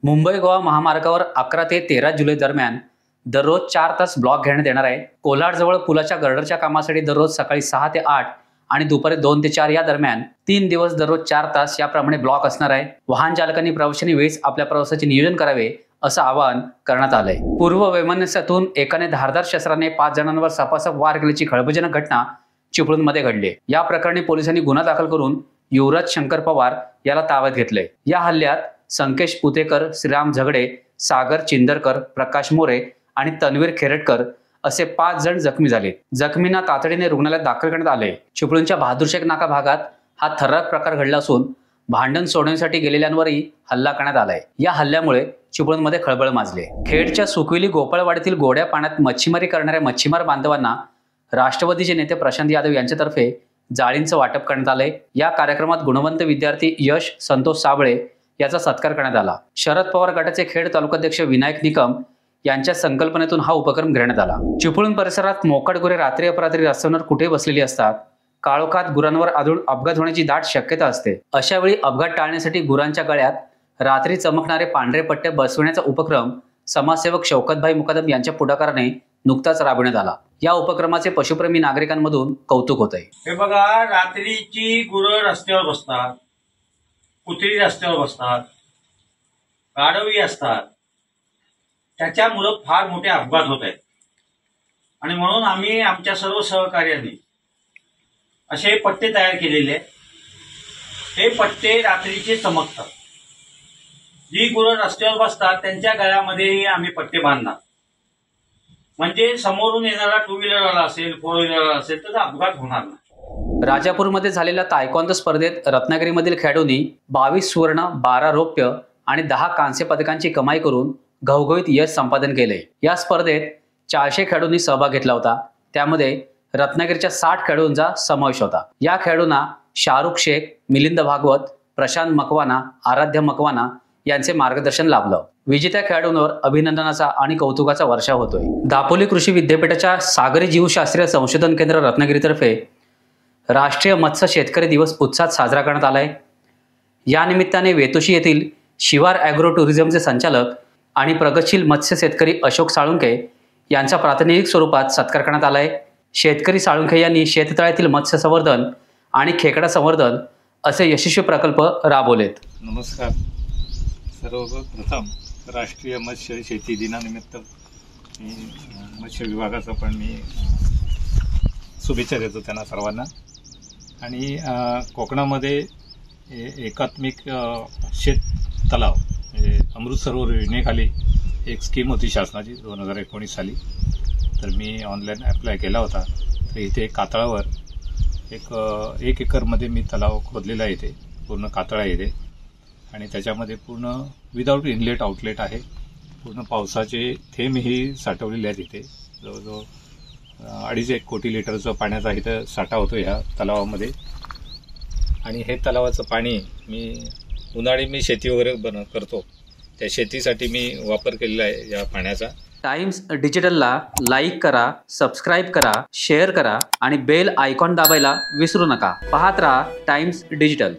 मुंबई गोवा महामार्गावर 11 ते 13 जुलै दरम्यान दररोज 4 तास ब्लॉक घेण्यात येणार आहे। कोल्हाडजवळ पुलाच्या गर्डरच्या कामासाठी दररोज सकाळी 6 ते 8 आणि दुपारी 2 ते 4 या दरम्यान 3 दिवस दररोज 4 तास याप्रमाणे ब्लॉक असणार आहे। वाहन चालकांनी प्रवाशांनी वेळीच आपल्या प्रवासाचे नियोजन करावे असं आवाहन करण्यात आलंय। पूर्व वैमनस्यातून एकाने धारदार शस्त्राने 5 जणांवर सपासप वार केल्याची खळबळजनक घटना चिपळूणमध्ये घडली। या प्रकरणी पोलिसांनी गुन्हा दाखल करून युवराज शंकर पवार याला ताब्यात घेतले। या हल्ल्यात संकेश पुतेकर, श्रीराम झगडे, सागर चिंदरकर, प्रकाश मोरे आणि तन्वीर खेरटकर असे 5 जण जखमी झाले। जखमींना तातडीने रुग्णालयात दाखल करण्यात आले। चिपळूणच्या बहादूरशेख नाका भागात हा थरारक प्रकार घडला असून भांडण सोडवण्यासाठी गेलेल्यांवरही हल्ला करण्यात आलाय। या हल्ल्यामुळे चिपळूणमध्ये खळबळ माजली। खेडच्या सुकविली गोपाळवाडीतील गोड्या पाण्यात मच्छीमारी करणाऱ्या मच्छीमार बांधवांना राष्ट्रवादीचे नेते प्रशांत यादव यांच्यातर्फे जाळींचं वाटप करण्यात आलंय। या कार्यक्रमात गुणवंत विद्यार्थी यश संतोष साबळे याचा सत्कार करण्यात आला। शरद पवार गटाचे खेड तालुकाध्यक्ष विनायक निकम यांच्या संकल्पनेतून हा उपक्रम घेण्यात आला। चिपळूण परिसरात मोकाट गुरे रात्री अपरात्री रस्त्यावर कुठे बसलेली असतात। काळोखात गुरांवर आदळून अपघात होण्याची दाट शक्यता असते। अशा वेळी अपघात टाळण्यासाठी गुरांच्या गळ्यात रात्री चमकणारे पांढरे पट्टे बसवण्याचा उपक्रम समाजसेवक शौकतभाई मुकादम यांच्या पुढाकाराने नुकताच राबवण्यात आला। या उपक्रमाचे पशुप्रेमी नागरिकांमधून कौतुक होत आहे। हे बघा, रात्रीची गुरं रस्त्यावर बसतात, कुत्री रस्त्यावर बसतात, गाढवी असतात, त्याच्यामुळं फार मोठे अपघात होत आहेत। आणि म्हणून आम्ही आमच्या सर्व सहकार्यांनी असे पट्टे तयार केलेले आहेत। हे पट्टे रात्रीचे चमकतात। जी गुरं रस्त्यावर बसतात त्यांच्या गळ्यामध्येही आम्ही पट्टे बांधणार, म्हणजे समोरून येणारा 2 व्हीलरवाला असेल, 4 व्हीलरवाला असेल तर अपघात होणार नाही। राजापूरमध्ये झालेल्या तायक्वांदो स्पर्धेत रत्नागिरीमधील खेळाडूंनी 22 सुवर्ण, 12 रौप्य आणि 10 कांस्य पदकांची कमाई करून घवघवीत यश संपादन केले। या स्पर्धेत 400 खेळाडूंनी सहभाग घेतला होता। त्यामध्ये रत्नागिरीच्या 60 खेळाडूंचा समावेश होता। या खेळाडूंना शाहरुख शेख, मिलिंद भागवत, प्रशांत मकवाना, आराध्य मकवाना यांचे मार्गदर्शन लाभलं। विजेत्या खेळाडूंवर अभिनंदनाचा आणि कौतुकाचा वर्षाव होतोय। दापोली कृषी विद्यापीठाच्या सागरी जीवशास्त्रीय संशोधन केंद्र रत्नागिरीतर्फे राष्ट्रीय मत्स्य शेतकरी दिवस उत्साहात साजरा करण्यात आलाय। या निमित्ताने वेतोशी येथील शिवार ॲग्रो टुरिझमचे संचालक आणि प्रगतशील मत्स्य शेतकरी अशोक साळुंखे यांचा प्रातिनिधिक स्वरूपात सत्कार करण्यात आलाय। शेतकरी साळुंखे यांनी शेततळ्यातील मत्स्य संवर्धन आणि खेकडा संवर्धन असे यशस्वी प्रकल्प राबवलेत। नमस्कार। सर्वप्रथम राष्ट्रीय मत्स्य शेती दिनानिमित्त मत्स्य विभागाचा पण मी शुभेच्छा देतो त्यांना सर्वांना। आणि कोकणामध्ये एकात्मिक शेत तलाव अमृत सरोवर योजनेखाली एक स्कीम होती शासनाची 2019 साली, तर मी ऑनलाईन अप्लाय केला होता। तर इथे कातळावर एक एकरमध्ये मी तलाव खोदलेला आहे। इथे पूर्ण कातळा येते आणि त्याच्यामध्ये पूर्ण विदाऊट इनलेट आउटलेट आहे। पूर्ण पावसाचे थेंबही साठवलेले आहेत। इथे जवळजवळ 2.5 कोटी लिटरचं पाण्याचा इथं साठा होतो ह्या तलावामध्ये। आणि हे तलावाचं पाणी उन्हाळी शेती वगैरे करतो, त्या शेतीसाठी मी वापर केलेला आहे या पाण्याचा। टाइम्स डिजिटलला लाईक करा, सबस्क्राईब करा, शेअर करा आणि बेल आयकॉन दाबायला विसरू नका। पाहत रहा टाइम्स डिजिटल।